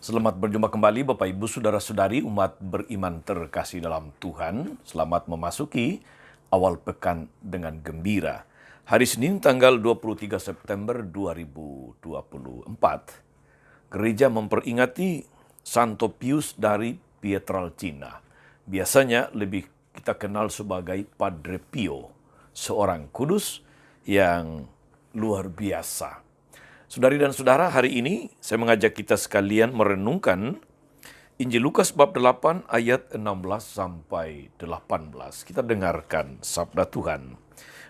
Selamat berjumpa kembali Bapak Ibu Saudara-saudari umat beriman terkasih dalam Tuhan. Selamat memasuki awal pekan dengan gembira. Hari Senin tanggal 23 September 2024, gereja memperingati Santo Pius dari Pietrelcina. Biasanya lebih kita kenal sebagai Padre Pio, seorang kudus yang luar biasa. Saudari dan saudara, hari ini saya mengajak kita sekalian merenungkan Injil Lukas bab 8 ayat 16 sampai 18. Kita dengarkan sabda Tuhan.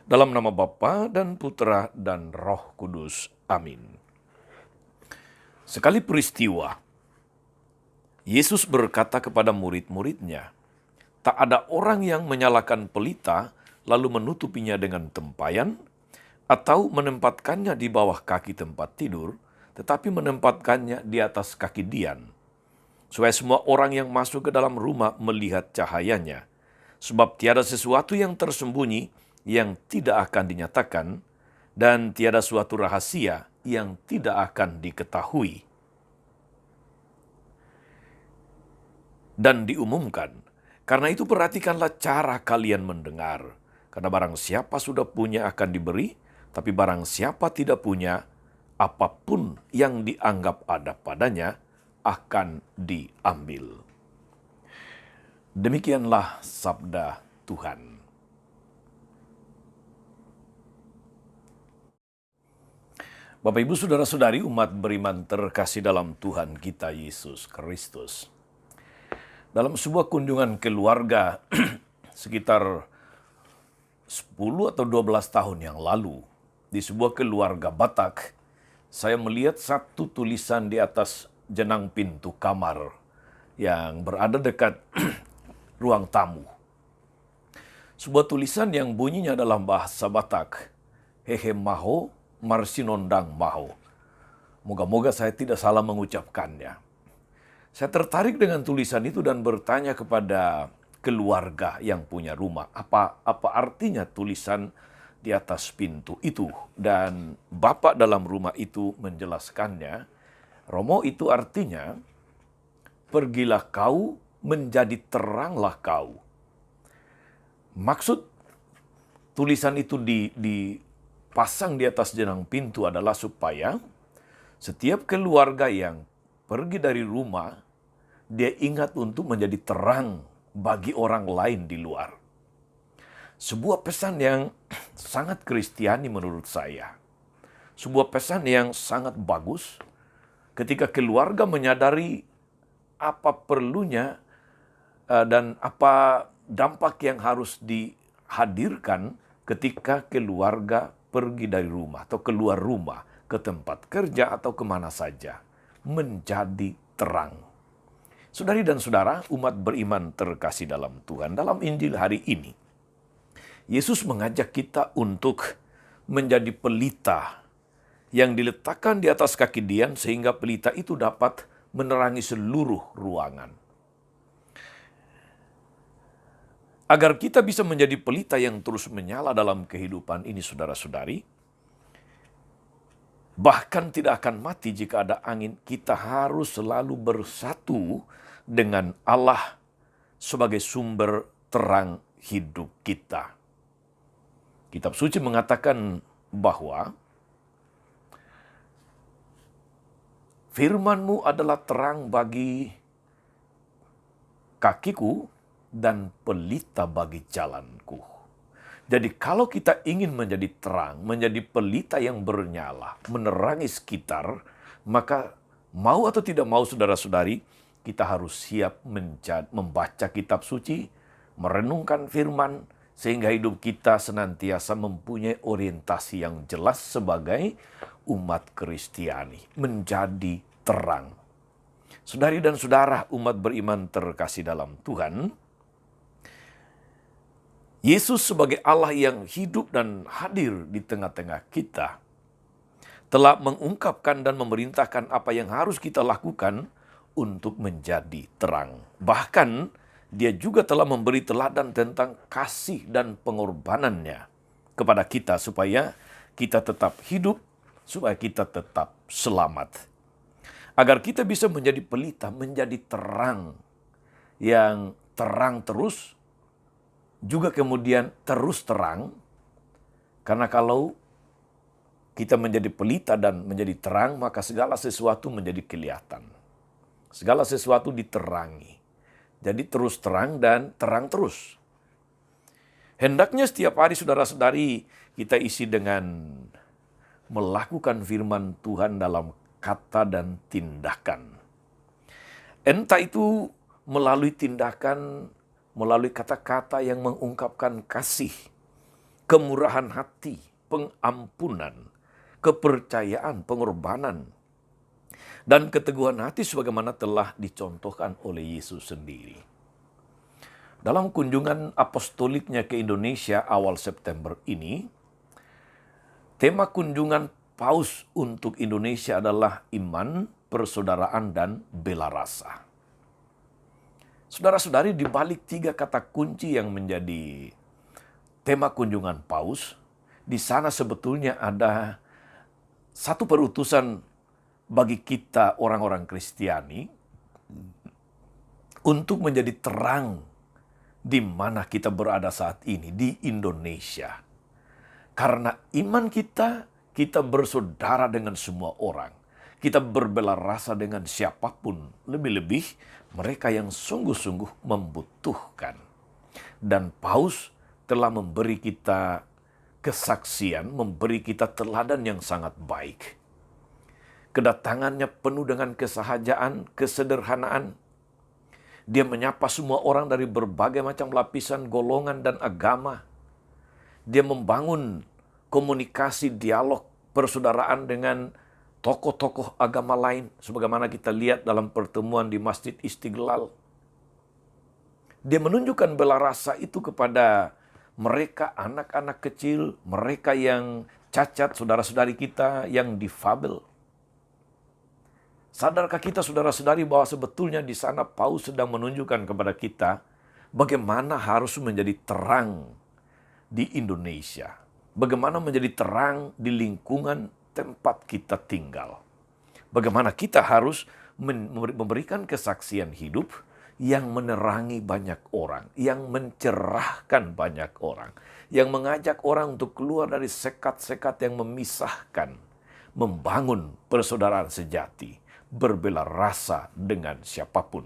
Dalam nama Bapa dan Putra dan Roh Kudus. Amin. Sekali peristiwa, Yesus berkata kepada murid-muridnya, "Tak ada orang yang menyalakan pelita lalu menutupinya dengan tempayan, atau menempatkannya di bawah kaki tempat tidur, tetapi menempatkannya di atas kaki dian, supaya semua orang yang masuk ke dalam rumah melihat cahayanya. Sebab tiada sesuatu yang tersembunyi yang tidak akan dinyatakan, dan tiada suatu rahasia yang tidak akan diketahui dan diumumkan. Karena itu perhatikanlah cara kalian mendengar, karena barang siapa sudah punya akan diberi, tapi barang siapa tidak punya, apapun yang dianggap ada padanya akan diambil." Demikianlah sabda Tuhan. Bapak Ibu Saudara-saudari umat beriman terkasih dalam Tuhan kita Yesus Kristus. Dalam sebuah kunjungan keluarga sekitar 10 atau 12 tahun yang lalu, di sebuah keluarga Batak, saya melihat satu tulisan di atas jenang pintu kamar yang berada dekat ruang tamu. Sebuah tulisan yang bunyinya dalam bahasa Batak, "Hehe maho, marsinondang maho." Moga-moga saya tidak salah mengucapkannya. Saya tertarik dengan tulisan itu dan bertanya kepada keluarga yang punya rumah, apa artinya tulisan di atas pintu itu. Dan bapak dalam rumah itu menjelaskannya, "Romo, itu artinya, pergilah kau, menjadi teranglah kau." Maksud tulisan itu dipasang di atas jenang pintu adalah supaya setiap keluarga yang pergi dari rumah, dia ingat untuk menjadi terang bagi orang lain di luar. Sebuah pesan yang sangat Kristiani menurut saya. Sebuah pesan yang sangat bagus ketika keluarga menyadari apa perlunya dan apa dampak yang harus dihadirkan ketika keluarga pergi dari rumah atau keluar rumah ke tempat kerja atau kemana saja. Menjadi terang. Saudari dan saudara, umat beriman terkasih dalam Tuhan, dalam Injil hari ini, Yesus mengajak kita untuk menjadi pelita yang diletakkan di atas kaki dian sehingga pelita itu dapat menerangi seluruh ruangan. Agar kita bisa menjadi pelita yang terus menyala dalam kehidupan ini, saudara-saudari, bahkan tidak akan mati jika ada angin, kita harus selalu bersatu dengan Allah sebagai sumber terang hidup kita. Kitab suci mengatakan bahwa firman-Mu adalah terang bagi kakiku dan pelita bagi jalanku. Jadi kalau kita ingin menjadi terang, menjadi pelita yang bernyala, menerangi sekitar, maka mau atau tidak mau saudara-saudari, kita harus siap membaca kitab suci, merenungkan firman, sehingga hidup kita senantiasa mempunyai orientasi yang jelas sebagai umat Kristiani, menjadi terang. Saudari dan saudara umat beriman terkasih dalam Tuhan, Yesus sebagai Allah yang hidup dan hadir di tengah-tengah kita, telah mengungkapkan dan memerintahkan apa yang harus kita lakukan untuk menjadi terang. Bahkan Dia juga telah memberi teladan tentang kasih dan pengorbanannya kepada kita supaya kita tetap hidup, supaya kita tetap selamat. Agar kita bisa menjadi pelita, menjadi terang yang terang terus, juga kemudian terus terang. Karena kalau kita menjadi pelita dan menjadi terang, maka segala sesuatu menjadi kelihatan. Segala sesuatu diterangi. Jadi terus terang dan terang terus. Hendaknya setiap hari saudara-saudari kita isi dengan melakukan firman Tuhan dalam kata dan tindakan. Entah itu melalui tindakan, melalui kata-kata yang mengungkapkan kasih, kemurahan hati, pengampunan, kepercayaan, pengorbanan, dan keteguhan hati sebagaimana telah dicontohkan oleh Yesus sendiri. Dalam kunjungan apostoliknya ke Indonesia awal September ini, tema kunjungan Paus untuk Indonesia adalah iman, persaudaraan, dan bela rasa. Saudara-saudari, di balik 3 kata kunci yang menjadi tema kunjungan Paus, di sana sebetulnya ada satu perutusan bagi kita orang-orang Kristiani untuk menjadi terang di mana kita berada saat ini, di Indonesia. Karena iman kita, kita bersaudara dengan semua orang. Kita berbela rasa dengan siapapun, lebih-lebih mereka yang sungguh-sungguh membutuhkan. Dan Paus telah memberi kita kesaksian, memberi kita teladan yang sangat baik. Kedatangannya penuh dengan kesahajaan, kesederhanaan. Dia menyapa semua orang dari berbagai macam lapisan, golongan, dan agama. Dia membangun komunikasi, dialog, persaudaraan dengan tokoh-tokoh agama lain, sebagaimana kita lihat dalam pertemuan di Masjid Istiqlal. Dia menunjukkan bela rasa itu kepada mereka, anak-anak kecil, mereka yang cacat, saudara-saudari kita yang difabel. Sadarkah kita, saudara-saudari, bahwa sebetulnya di sana Paus sedang menunjukkan kepada kita bagaimana harus menjadi terang di Indonesia. Bagaimana menjadi terang di lingkungan tempat kita tinggal. Bagaimana kita harus memberikan kesaksian hidup yang menerangi banyak orang, yang mencerahkan banyak orang, yang mengajak orang untuk keluar dari sekat-sekat yang memisahkan, membangun persaudaraan sejati, berbela rasa dengan siapapun.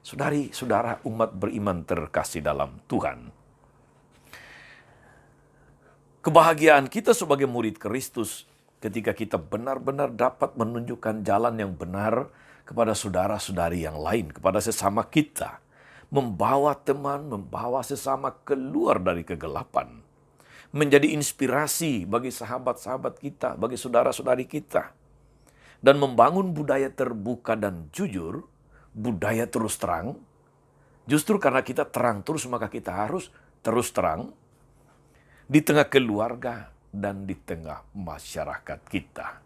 Saudari-saudara umat beriman terkasih dalam Tuhan, kebahagiaan kita sebagai murid Kristus ketika kita benar-benar dapat menunjukkan jalan yang benar kepada saudara-saudari yang lain, kepada sesama kita. Membawa teman, membawa sesama keluar dari kegelapan. Menjadi inspirasi bagi sahabat-sahabat kita, bagi saudara-saudari kita. Dan membangun budaya terbuka dan jujur, budaya terus terang. Justru karena kita terang terus, maka kita harus terus terang di tengah keluarga dan di tengah masyarakat kita.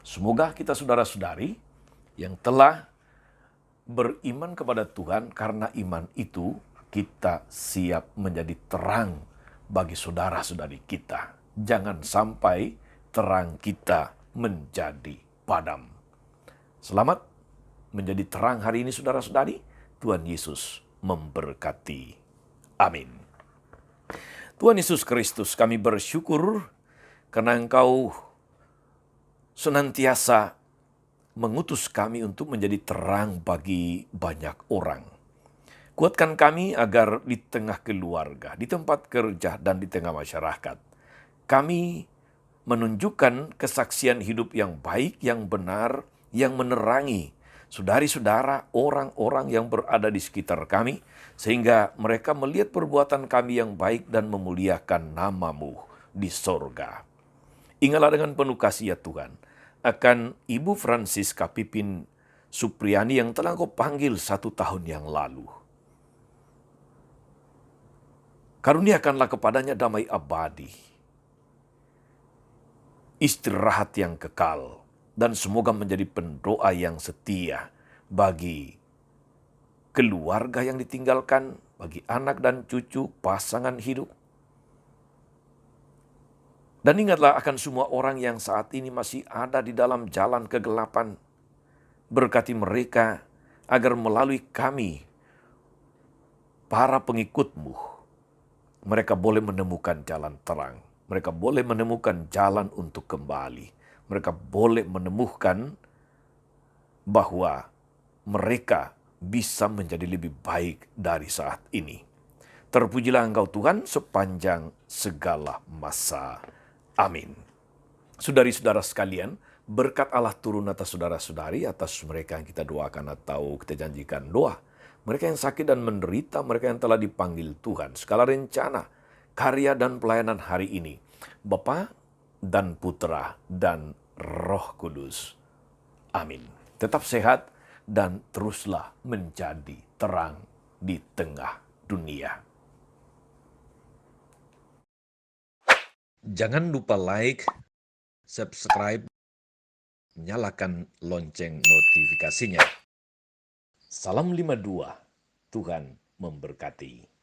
Semoga kita saudara-saudari yang telah beriman kepada Tuhan, karena iman itu kita siap menjadi terang bagi saudara-saudari kita. Jangan sampai terang kita menjadi padam. Selamat menjadi terang hari ini saudara-saudari. Tuhan Yesus memberkati. Amin. Tuhan Yesus Kristus, kami bersyukur karena Engkau senantiasa mengutus kami untuk menjadi terang bagi banyak orang. Kuatkan kami agar di tengah keluarga, di tempat kerja, dan di tengah masyarakat, kami menunjukkan kesaksian hidup yang baik, yang benar, yang menerangi saudari-saudara, orang-orang yang berada di sekitar kami, sehingga mereka melihat perbuatan kami yang baik dan memuliakan nama-Mu di sorga. Ingatlah dengan penuh kasih ya Tuhan, akan Ibu Francisca Pipin Supriani yang telah Kau panggil 1 tahun yang lalu. Karuniakanlah kepadanya damai abadi, istirahat yang kekal, dan semoga menjadi pendoa yang setia bagi keluarga yang ditinggalkan, bagi anak dan cucu, pasangan hidup. Dan ingatlah akan semua orang yang saat ini masih ada di dalam jalan kegelapan, Berkati mereka agar melalui kami, para pengikut-Mu, mereka boleh menemukan jalan terang. Mereka boleh menemukan jalan untuk kembali. Mereka boleh menemukan bahwa mereka bisa menjadi lebih baik dari saat ini. Terpujilah Engkau Tuhan sepanjang segala masa. Amin. Saudari-saudara sekalian, berkat Allah turun atas saudara-saudari, atas mereka yang kita doakan atau kita janjikan doa. Mereka yang sakit dan menderita, mereka yang telah dipanggil Tuhan. Segala rencana, karya dan pelayanan hari ini, Bapa dan Putra dan Roh Kudus. Amin. Tetap sehat dan teruslah menjadi terang di tengah dunia. Jangan lupa like, subscribe, nyalakan lonceng notifikasinya. Salam 52, Tuhan memberkati.